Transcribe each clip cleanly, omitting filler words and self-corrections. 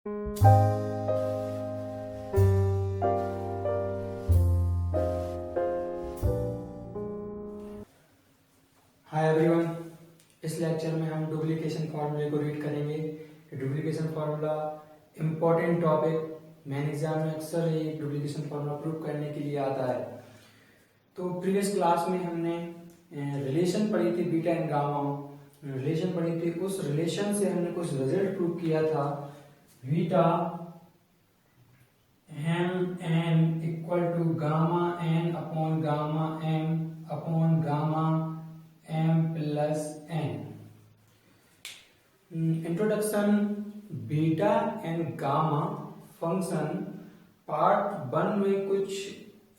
Hi everyone, इस lecture में हम डुप्लीकेशन फार्मूले को रीड करेंगे। Duplication formula important topic, main exam में अक्सर ये डुप्लीकेशन फार्मूला प्रूव करने के लिए आता है। तो प्रीवियस क्लास में हमने रिलेशन पढ़ी थी, बीटा एंड गामा रिलेशन पढ़ी थी। उस रिलेशन से हमने कुछ रिजल्ट प्रूव किया था। Beta m n equal to gamma n upon gamma m upon gamma m plus n. Introduction, beta and gamma function part 1 में कुछ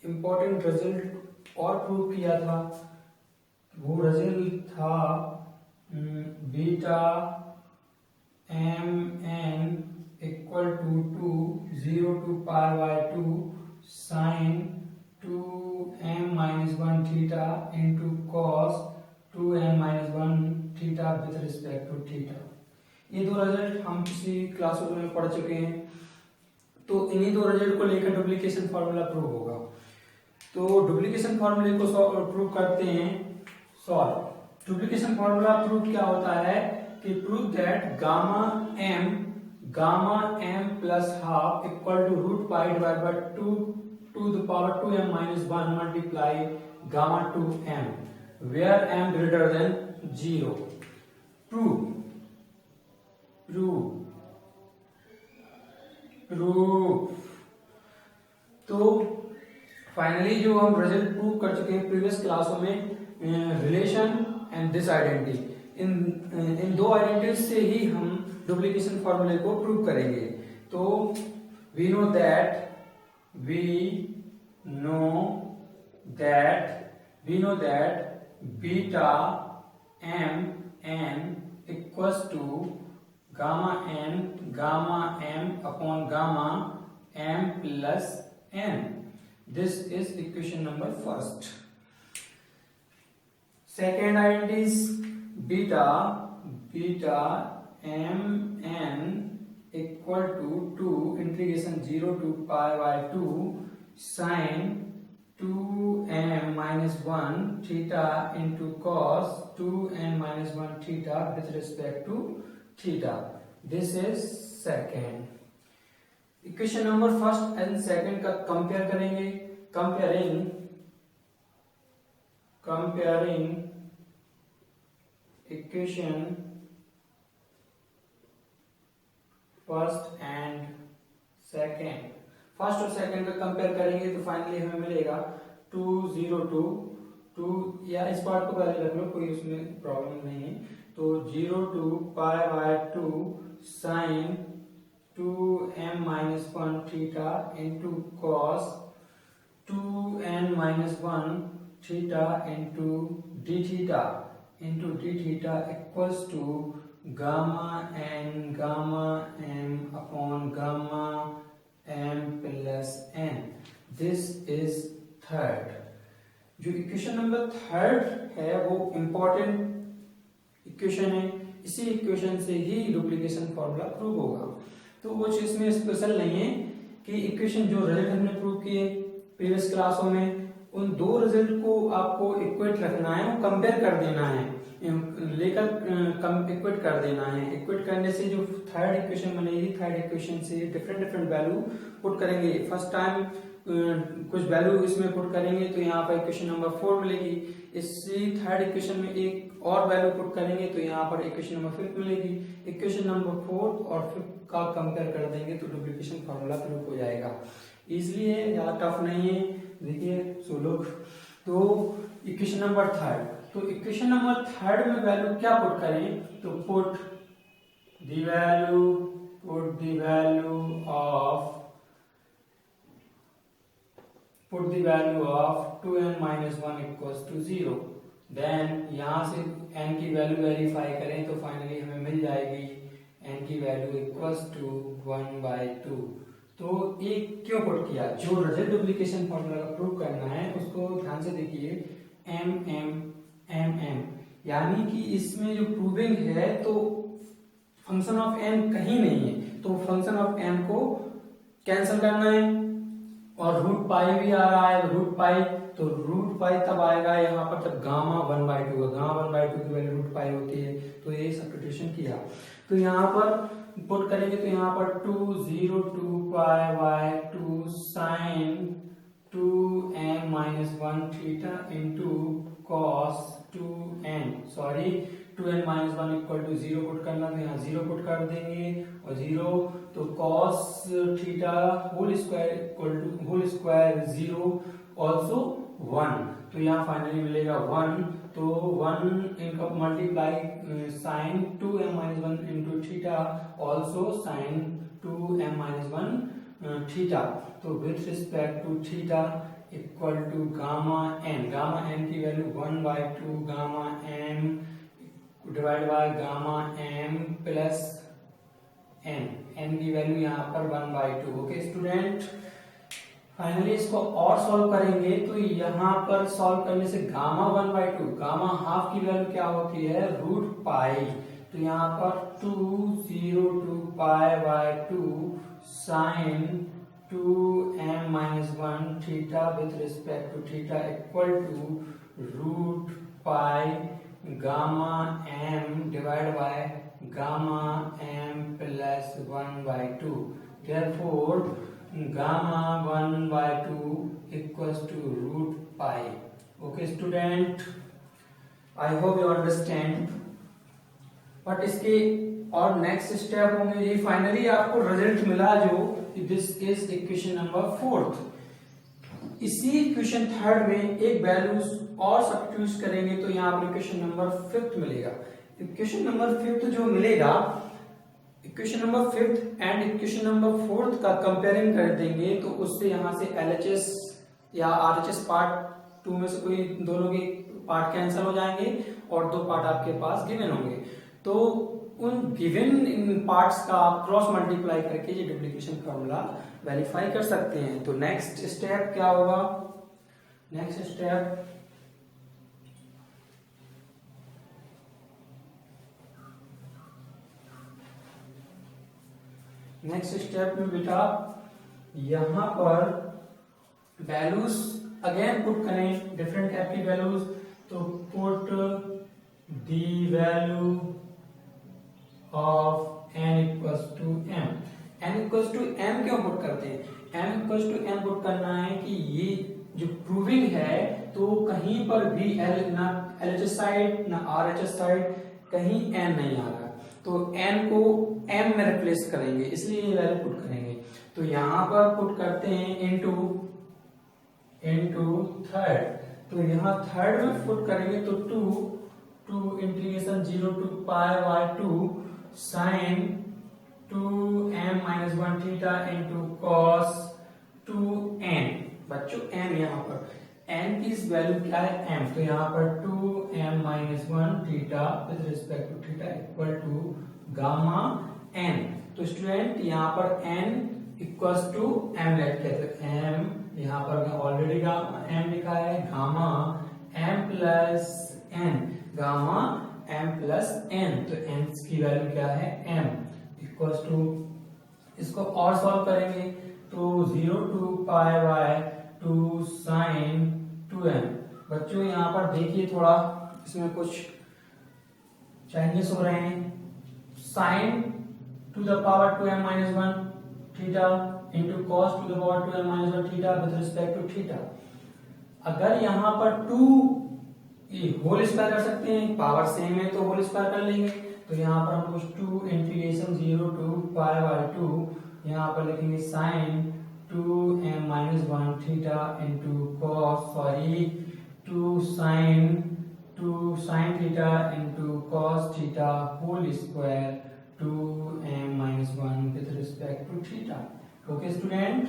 इंपॉर्टेंट रिजल्ट और प्रूव किया था। वो रिजल्ट था beta m n equal to 0 to pi by 2 sine 2m-1 theta into cos 2m-1 theta with respect to theta. ये दो result हम पिछली क्लासों में पढ़ चुके हैं। तो इन्हीं दो रिजल्ट को लेकर डुप्लीकेशन फार्मूला प्रूव होगा। तो डुप्लीकेशन फार्मूले को प्रूव करते हैं। सॉल्व। डुप्लीकेशन फार्मूला प्रूव क्या होता है कि prove that gamma m plus half equal to root pi divide by 2 to the power 2m-1 multiply gamma 2m where m greater than 0. Prove. तो फाइनली जो हम रिजल्ट प्रूव कर चुके हैं प्रीवियस क्लासों में, रिलेशन एंड दिस आइडेंटिटी, इन दो identities से ही हम डुप्लीकेशन फॉर्मूले को प्रूव करेंगे। तो we know that beta m n equals to gamma m upon gamma m plus n. This is equation number first. Second identity is beta m n equal to 0 to pi by 2 sine 2m-1 theta into cos 2m-1 theta with respect to theta. This is second. Equation number first and second का compare करेंगे। Comparing equation first और second का compare करेंगे तो finally हमें मिलेगा 2 या इस पार्ट को पहले रख लो, कोई उसमें प्रॉब्लम नहीं है। तो 0 to pi by 2 sine 2m-1 theta into cos 2n-1 theta into d theta equals to gamma m upon gamma m plus n। This is third. जो इक्वेशन नंबर थर्ड है वो इंपॉर्टेंट इक्वेशन है। इसी equation से ही duplication formula prove होगा। तो वो चीज में स्पेशल नहीं है कि इक्वेशन जो रिजल्ट हमने प्रूव किए प्रीवियस क्लासों में, उन दो रिजल्ट को आपको इक्वेट रखना है, वो कंपेयर कर देना है, इक्वेट कर देना है। इक्वेट करने से जो थर्ड इक्वेशन बनेगी, थर्ड इक्वेशन से डिफरेंट वैल्यू पुट करेंगे। फर्स्ट टाइम कुछ वैल्यू इसमें पुट करेंगे तो यहाँ पर इक्वेशन नंबर 4 मिलेगी। इसी थर्ड इक्वेशन में एक और वैल्यू पुट करेंगे तो यहाँ पर इक्वेशन नंबर 5 मिलेगी। इक्वेशन नंबर 4 और 5 का कंपेयर कर देंगे तो डुप्लीकेशन फॉर्मूला प्रूव हो जाएगा। इजली है, ज्यादा टफ नहीं है। देखिए सो लोग, तो इक्वेशन नंबर थर्ड, तो इक्वेशन नंबर थर्ड में वैल्यू क्या पुट करें, तो put the value of 2n-1 equals to 0। Then यहां से n की वैल्यू वेरीफाई करें तो फाइनली हमें मिल जाएगी n की वैल्यू इक्वल्स टू 1/2। तो ये क्यों पुट किया, जो रिजल्ट डुप्लीकेशन फॉर्मूला का प्रूव करना है उसको ध्यान से देखिए। m यानी कि इसमें जो प्रूविंग है तो फंक्शन ऑफ n कहीं नहीं है, तो फंक्शन ऑफ एन को कैंसिल करना है और रूट पाई भी आ रहा है, रूट पाई, तो रूट पाई तब आएगा यहाँ पर जब गामा 1/2 है, गामा 1/2 की वैल्यू रूट पाई होती है। तो ये सब्स्टिट्यूशन किया, तो यहाँ पर पुट करेंगे तो यहाँ पर 202 pi by 2 sine 2n-1 theta into cos 2n-1 equal to 0 put करना, तो यहाँ 0 पुट कर देंगे और 0, तो cos theta whole square equal to whole square 0 also 1, तो यहाँ फाइनली मिलेगा 1, तो 1 इनका multiply sine 2m-1 into theta also sine 2m-1 theta, तो with respect to theta equal to gamma n की value 1/2 gamma m divide by gamma m plus n की value यहाँ पर 1/2। ओके स्टूडेंट, फाइनली इसको और सॉल्व करेंगे, तो यहाँ पर सॉल्व करने से गामा 1/2 गामा हाफ की वैल्यू क्या होती है, रूट पाई, तो यहाँ पर 202 pi by 2 sine 2m-1 theta with respect to theta equal to root pi gamma m divide by gamma m plus 1/2, therefore gamma 1/2 equals to root pi. Okay student, I hope you understand. But इसके और next step होंगे, ये finally आपको result मिला जो this is equation number 4। इसी equation 3 में एक वैल्यूज और सब्स्टिट्यूट करेंगे तो यहाँ पर इक्वेशन नंबर 5 मिलेगा। इक्वेशन नंबर 5 जो मिलेगा, equation number 5 and equation number 4 का कंपेयरिंग कर देंगे तो उससे यहाँ से LHS या RHS पार्ट 2 में से कोई दोनों के पार्ट कैंसिल हो जाएंगे और 2 पार्ट आपके पास गिवन होंगे, तो उन गिवन पार्ट्स का आप क्रॉस मल्टीप्लाई करके ये डुप्लीकेशन फॉर्मूला वेरीफाई कर सकते हैं। तो नेक्स्ट स्टेप क्या होगा, नेक्स्ट स्टेप में बेटा यहां पर वैल्यूज अगेन पुट करें, डिफरेंट टाइप की वैल्यूज, तो put the value of n equals to m। n equals to m क्यों पुट करते हैं, n equals to m put करना है कि ये जो प्रूविंग है तो कहीं पर भी ना LHS साइड ना RHS साइड कहीं n नहीं आ रहा, तो n को m में रिप्लेस करेंगे, इसलिए ये वैल्यू पुट करेंगे। तो यहां पर पुट करते हैं इनटू थर्ड, तो यहाँ थर्ड में पुट करेंगे तो 2 integration 0 to pi by 2 sine 2m-1 theta into cos 2n। बच्चों n यहाँ पर n की वैल्यू क्या है m, तो यहाँ पर 2m-1 theta with respect to theta equal to gamma n। तो स्टूडेंट यहाँ पर n equals to m let के m, यहाँ पर मैं ऑलरेडी m लिखा है, gamma m plus n, gamma m plus n, तो n की वैल्यू क्या है m इक्वल्स टू, इसको और सॉल्व करेंगे तो 0 to pi by 2 sign 2m। बच्चों यहाँ पर देखिए थोड़ा इसमें कुछ चेंजेस हो रहे हैं, sine to the power 2m-1 theta into cos to the power 2m-1 theta with respect to theta. अगर यहाँ पर 2 होल स्क्वायर कर सकते हैं, पावर सेम है तो होल स्क्वायर कर लेंगे, तो यहाँ पर हम कुछ 2 इंटीग्रेशन 0 टू पाई बाय 2, यहाँ पर लिखेंगे sine 2m-1 theta into cos 2 sine theta into cos theta whole square 2m-1 with respect to theta. Okay student,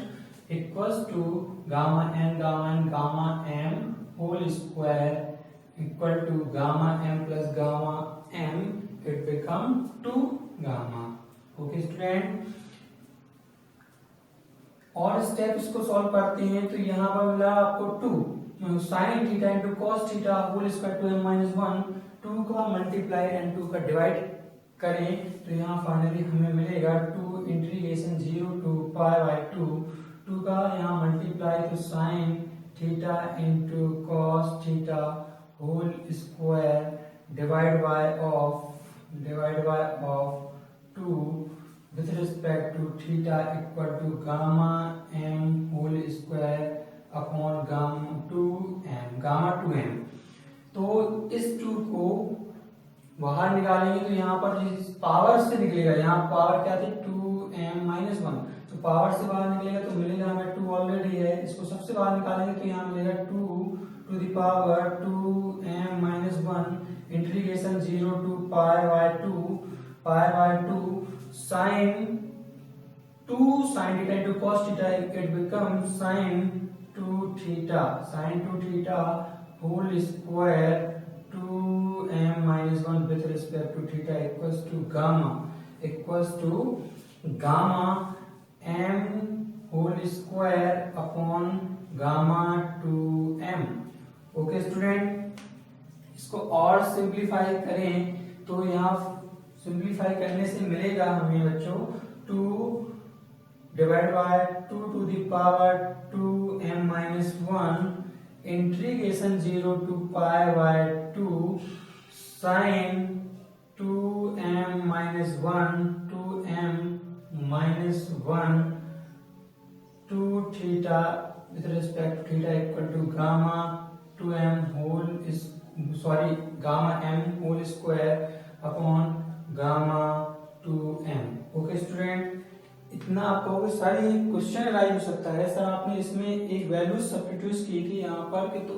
equals to gamma m whole square equal to gamma m plus gamma m, it become 2 gamma। Okay student, और step इसको solve करते हैं तो यहाँ पर मिला आपको 2 sine theta into cos theta whole square 2m-1, 2 का मल्टीप्लाई एंड 2 का डिवाइड करें तो यहाँ फाइनली हमें मिलेगा 2 इंटीग्रेशन 0 टू पाई बाई 2 का यहाँ मल्टीप्लाई तो sine theta into cos theta whole square divide by of 2 with respect to theta equal to gamma m whole square upon gamma 2m। तो इस 2 को बाहर निकालेंगे तो यहाँ पर जिस पावर से निकलेगा, यहाँ पावर क्या थी 2m-1, तो पावर से बाहर निकलेगा तो मिलेगा हमें 2 ऑलरेडी है, इसको सबसे बाहर निकालेंगे तो यहाँ मिलेगा 2 to the power 2m-1 integration 0 to pi by 2 sin 2 sin theta into cos theta, it becomes sin 2 theta whole square 2m-1 with respect to theta equals to gamma m whole square upon gamma 2m। Okay student, इसको और simplify करें तो यहाँ simplify करने से मिलेगा हमें बच्चों 2 divide by 2 to the power 2m-1 integration 0 to pi by 2 sin 2m-1 2 theta with respect to theta equal to gamma m whole square upon gamma 2m। Okay student, इतना आपको सारी क्वेश्चन राइज हो सकता है। सर आपने इसमें एक value substitute की थी यहाँ पर कि तो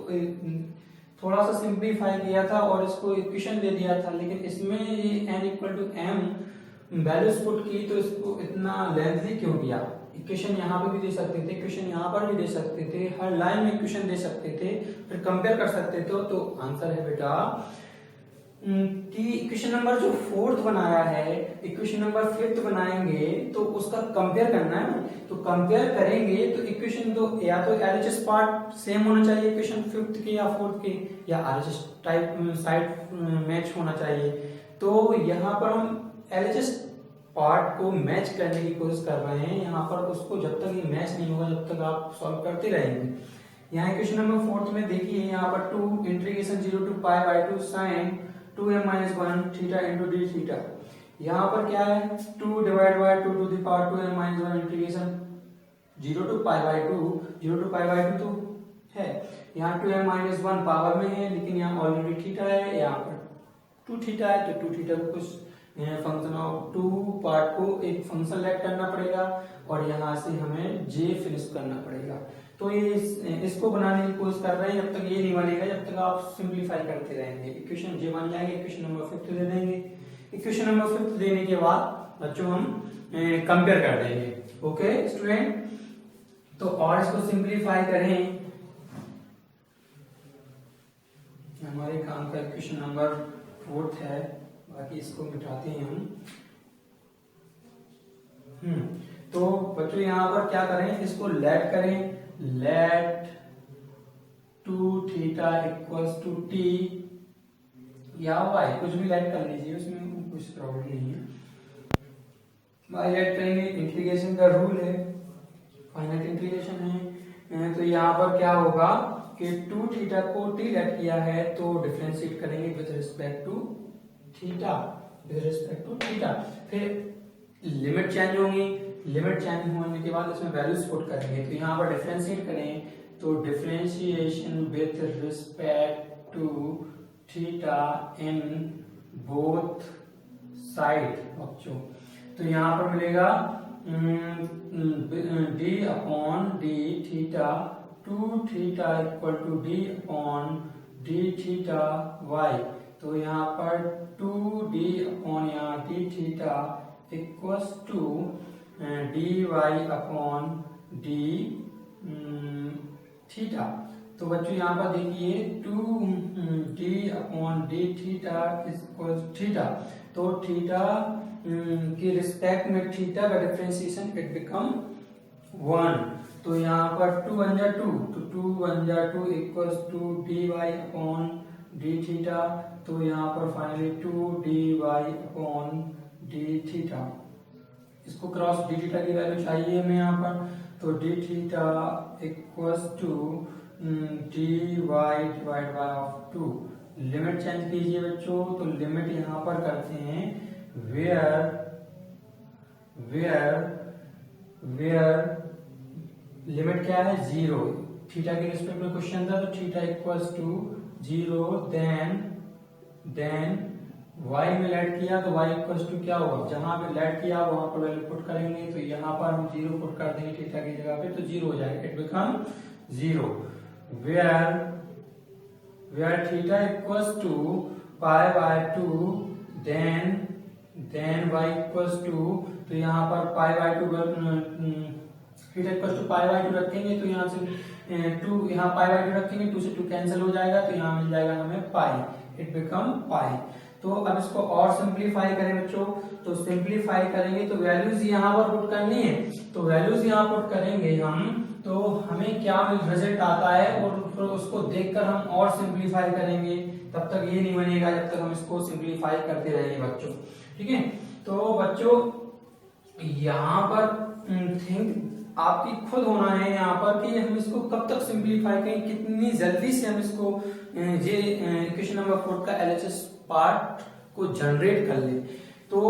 थोड़ा सा सिंप्लीफाई किया था और इसको इक्वेशन दे दिया था, लेकिन इसमें ये n equal to m values put की तो इसको इतना लेंथी क्यों किया। इक्वेशन यहाँ पे भी दे सकते थे, इक्वेशन यहाँ पर भी दे सकते थे, हर लाइन में इक्वेशन दे सकते थे, फिर कंपेयर कर सकते थे। तो आंसर है बेटा कि इक्वेशन नंबर जो 4th बनाया है, इक्वेशन नंबर 5th बनाएंगे तो उसका कंपेयर करना है। तो कंपेयर करेंगे तो इक्वेशन तो या तो एलएचएस पार्ट सेम होना चाहिए इक्वेशन 5th के या 4th के, या आरएचएस टाइप साइड मैच होना चाहिए। तो यहाँ पर हम एलएचएस पार्ट को मैच करने की कोशिश कर रहे हैं। यहाँ पर उसको जब तक ये मैच नहीं होगा जब तक आप सॉल्व करते रहेंगे। यहाँ इक्वेशन नंबर 4th में देखिए, यहाँ पर 2 integration 0 to pi by 2 sin 2m-1 theta into d theta. यहाँ पर क्या है 2 divide by 2 to the power 2m-1 integration 0 to pi by 2 तो है। यहाँ 2m-1 पावर में है, लेकिन यहाँ ऑलरेडी थीटा है, यहाँ पर 2 थीटा है, तो 2 थीटा को कुछ फंक्शन ऑफ 2 पार्ट को एक फंक्शन लेट करना पड़ेगा और यहाँ से हमें j फिनिश करना पड़ेगा। तो ये इसको बनाने की कोशिश कर रहे हैं, जब तक ये नहीं बनेगा जब तक आप सिंप्लीफाई करते रहेंगे। इक्वेशन j बन जाएंगे, इक्वेशन नंबर 5 दे देंगे। इक्वेशन नंबर 5 देने के बाद बच्चों हम कंपेयर कर देंगे। ओके स्टूडेंट, तो और इसको सिंप्लीफाई करें। हमारे काम का इक्वेशन नंबर 4th है, बाकी इसको मिटाते हैं हम। तो बच्चों यहाँ पर क्या करें, इसको लेट करें, let 2 theta equals to t या y, कुछ भी लेट कर लीजिए, उसमें कुछ प्रॉब्लम नहीं है। y लेट करेंगे, इंटीग्रेशन का रूल है, फाइनाइट इंटीग्रेशन है। तो यहाँ पर क्या होगा कि 2 थीटा को t लेट किया है तो डिफरेंशिएट करेंगे विद रिस्पेक्ट टू थीटा, फिर लिमिट चेंज होंगी, लिमिट चेंज होने के बाद इसमें वैल्यूज पुट करेंगे। तो यहाँ पर डिफरेंशिएट करें तो differentiation with respect to theta in both side बच्चों। तो यहाँ पर मिलेगा d अपॉन डी थीटा 2 थीटा equal to d upon d theta y। तो यहाँ पर 2d अपॉन यहाँ d theta equals to dy upon d theta. तो बच्चों यहाँ पर देखिए 2d upon d theta equals theta, तो थीटा के रिस्पेक्ट में थीटा का डिफरेंशिएशन इट बिकम 1। तो यहाँ पर 2 बन जा 2, तो 2 बन जा 2 equals to dy upon d theta. तो यहाँ पर finally 2 dy upon d theta. इसको क्रॉस डी थीटा की वैल्यू चाहिए हमें यहाँ पर, तो d theta equals to d y divide by of 2। Limit change कीजिए बच्चों, तो लिमिट यहाँ पर करते हैं वेयर लिमिट क्या है 0, थीटा के रिस्पेक्ट में क्वेश्चन था, तो theta equals to 0, then y में लेट किया तो y इक्वल्स टू क्या होगा, जहां पे लेट किया वहां पर वैल्यू पुट करेंगे, तो यहाँ पर हम 0 पुट कर देंगे थीटा की जगह पे, तो 0 हो जाएगा, it become 0 where theta equals to pi by 2 then y equals to, तो यहाँ पर pi by 2 theta equals to pi by 2 रखेंगे, तो यहाँ से 2 यहाँ पाई बाय 2 रखेंगे, 2 से 2 कैंसिल हो जाएगा, तो यहाँ मिल जाएगा हमें पाई, इट बिकम पाई। तो अब इसको और सिंपलीफाई करें बच्चों, तो सिंपलीफाई करेंगे तो वैल्यूज यहाँ पर पुट करनी है, तो वैल्यूज यहाँ पुट करेंगे हम, तो हमें क्या रिजल्ट आता है, और फिर उसको देखकर हम और सिंपलीफाई करेंगे, तब तक ये नहीं बनेगा जब तक हम इसको सिंपलीफाई करते रहेंगे बच्चों, ठीक है। तो बच्चों यहाँ पर थिंक आपकी खुद होना है यहाँ पर कि हम इसको कब तक सिंपलीफाई करें, कितनी जल्दी से हम इसको ये इक्वेशन नंबर 4 का एलएचएस पार्ट को जनरेट कर ले। तो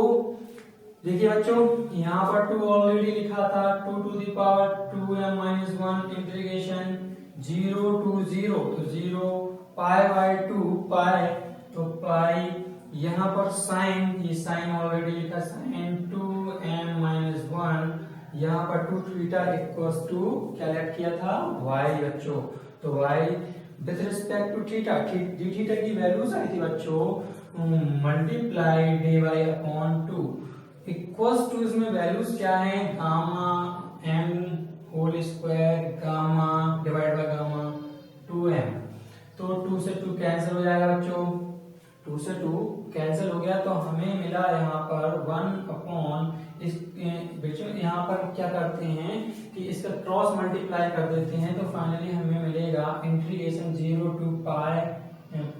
देखिए बच्चों यहाँ पर 2 ऑलरेडी लिखा था, 2 to the power 2m-1 integration 0 to 0, तो 0 पाई बाय 2 पाई, तो पाई यहाँ पर साइन, ये साइन ऑलरेडी लिखा, साइन 2m-1, यहाँ पर 2 थीटा इक्वल्स टू क्या लेट किया था y बच्चों, तो y with respect to theta, d theta की वैल्यूज आई थी बच्चों multiply d y upon 2 equals to, इसमें वैल्यूज क्या है gamma m whole square gamma divide by gamma 2m, तो 2 से 2 कैंसिल हो जाएगा बच्चों, 2 से 2 कैंसिल हो गया, तो हमें मिला यहाँ पर 1 अपॉन इस बच्चों यहाँ पर क्या करते हैं कि इसका क्रॉस मल्टीप्लाई कर देते हैं, तो फाइनली हमें मिलेगा integration 0 to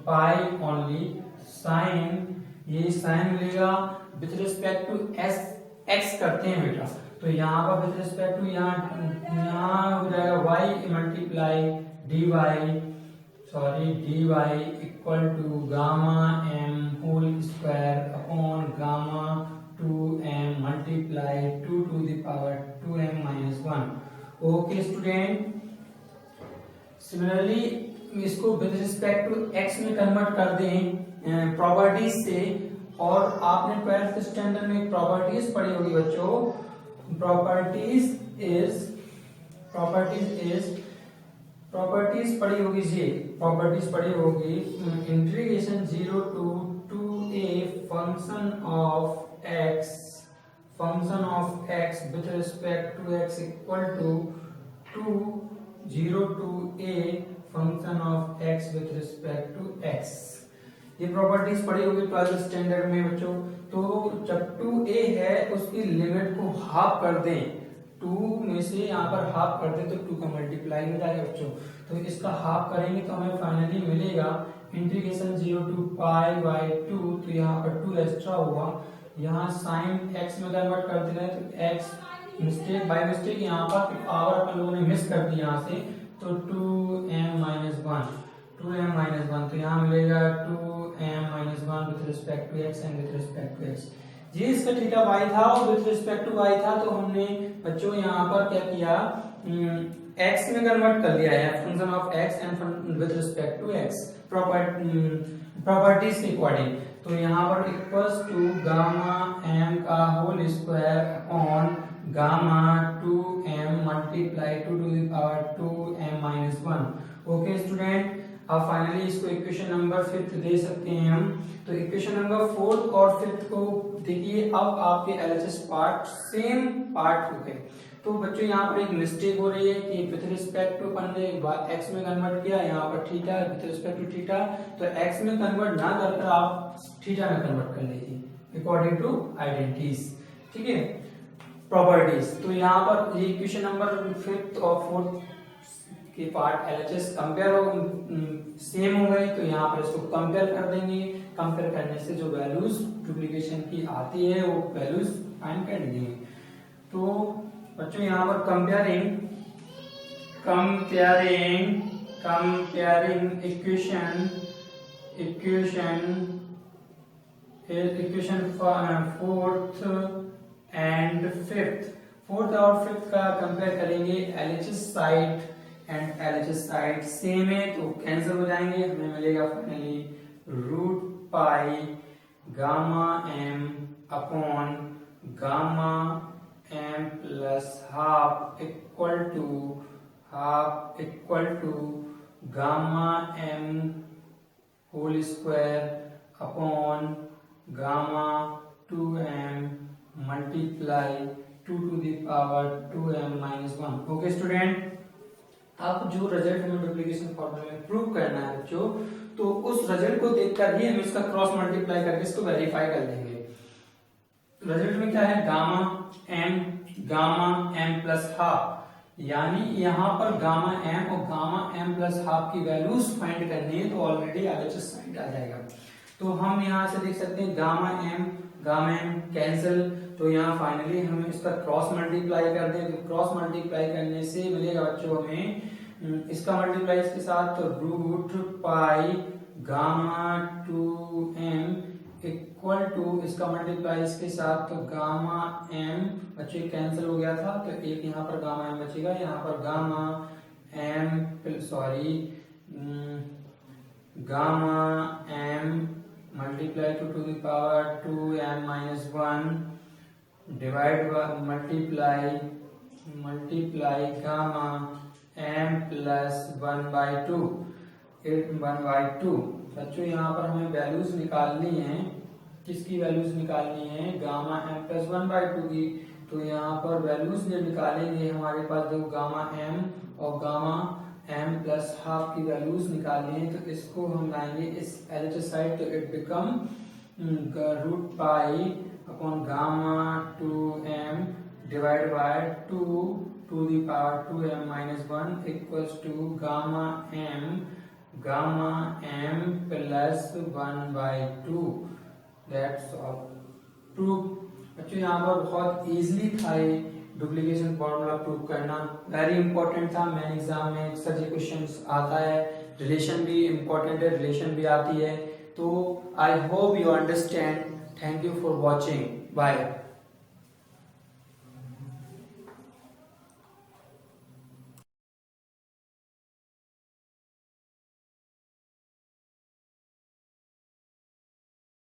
pi only sine, ये साइन मिलेगा विथ रिस्पेक्ट टू एस एक्स करते हैं बेटा, तो यहाँ पर विथ रिस्पेक्ट टू यहाँ हो जाएगा y multiply d y equal to gamma m whole square upon gamma 2m multiply 2 to the power 2m-1। Okay student, similarly इसको विद रिस्पेक्ट टू x में कन्वर्ट कर दें प्रॉपर्टीज से, और आपने 12th स्टैंडर्ड में प्रॉपर्टीज पढ़ी होगी बच्चों, प्रॉपर्टीज पढ़ी होगी जी, प्रॉपर्टीज पढ़ी होगी integration 0 to 2a function of x with respect to x equal to 0 to a function of x with respect to x, ये प्रॉपर्टीज पढ़ी होगी 12th स्टैंडर्ड में बच्चों। तो जब 2a है उसकी लिमिट को हाफ कर दें, 2 में से यहाँ पर हाफ कर दें तो 2 का मल्टीप्लाई हो जाएगा बच्चों, तो इसका हाफ करेंगे तो हमें फाइनली मिलेगा इंटीग्रेशन 0 टू पाई बाय 2, तो यहाँ पर 2 एक्स्ट्रा हुआ, यहाँ साइन x में कन्वर्ट कर देना है, तो x मिस्टेक बाय मिस्टेक यहाँ पर पावर अपन लोगों ने मिस कर दी यहाँ से, तो 2m-1, तो यहाँ मिलेगा 2m-1 with respect to x and with respect to x, ये इसका थीटा y था और विथ रिस्पेक्ट टू y था, तो हमने बच्चों यहाँ पर क्या किया x में कन्वर्ट कर दिया है function of x and with respect to x properties के अकॉर्डिंग, तो यहाँ पर इक्वल्स टू गामा m का whole square upon gamma 2m multiply 2 to the power 2m-1। Okay student, अब फाइनली इसको इक्वेशन नंबर 5 दे सकते हैं हम, तो इक्वेशन नंबर 4 और 5 को देखिए, अब आपके एलएचएस पार्ट सेम पार्ट हो गए। तो बच्चों यहाँ पर एक मिस्टेक हो रही है कि विथ रिस्पेक्ट टू अपन ने x में कन्वर्ट किया, यहाँ पर theta with respect to theta, तो x में कन्वर्ट ना करके आप थीटा में कन्वर्ट कर लीजिए अकॉर्डिंग टू आइडेंटिटीज, ठीक है, प्रॉपर्टीज। तो यहाँ पर ये इक्वेशन नंबर 5 और 4 के पार्ट एलएचएस कंपेयर हो सेम हो गए, तो यहाँ पर इसको कंपेयर कर देंगे, कंपेयर करने से जो वैल्यूज डुप्लीकेशन की आती है वो वैल्यूज फाइंड कर देंगे। तो बच्चों यहाँ पर comparing equation fourth and fifth, fourth और फिफ्थ का कंपेयर करेंगे। LHS side and LHS side same है तो कैंसिल हो जाएंगे, हमें मिलेगा finally root pi gamma m upon gamma m plus half equal to gamma m whole square upon gamma 2m multiply 2 to the power 2m minus 1। Okay student, अब जो result हमें duplication formula में prove करना है बच्चों, तो उस result को देखकर ही हम इसका क्रॉस मल्टीप्लाई करके इसको वेरीफाई कर लेंगे। रिजल्ट में क्या है, गामा एम प्लस हाफ, यानी यहाँ पर गामा एम और गामा एम प्लस हाफ की वैल्यूज फाइंड करनी है, तो ऑलरेडी एलएचएस साइड आ जाएगा। तो हम यहाँ से देख सकते हैं गामा एम कैंसिल, तो यहाँ फाइनली हम इसका क्रॉस मल्टीप्लाई कर दें, तो क्रॉस मल्टीप्लाई करने से मिलेगा बच्चों हमें इसका मल्टीप्लाई इसके साथ, तो root pi gamma 2m equal to इसका मल्टीप्लाई इसके साथ, तो गामा m बच्चे कैंसिल हो गया था, तो एक यहाँ पर गामा m बचेगा, यहाँ पर gamma m multiply 2 to the power 2m minus 1 divide by multiply gamma m plus 1/2 बच्चों यहाँ पर हमें वैल्यूज निकालनी है, किसकी वैल्यूज निकालनी है, गामा m प्लस 1/2 की। तो यहाँ पर वैल्यूज जब निकालेंगे हमारे पास जो गामा m और गामा m प्लस हाफ की वैल्यूज निकालनी है, तो इसको हम लाएंगे इस एलएचएस साइड, तो it become root pi upon gamma 2m divide by 2 to the power 2m minus 1 equals to gamma m plus 1/2। That's all proof. बच्चों यहाँ पर बहुत इजीली था ये डुप्लीकेशन फॉर्मूला प्रूव करना, वेरी इंपॉर्टेंट था। मेन एग्जाम में अक्सर ये क्वेश्चंस आता है, रिलेशन भी इंपॉर्टेंट है, रिलेशन भी आती है। तो I hope you understand. Thank you for watching, bye.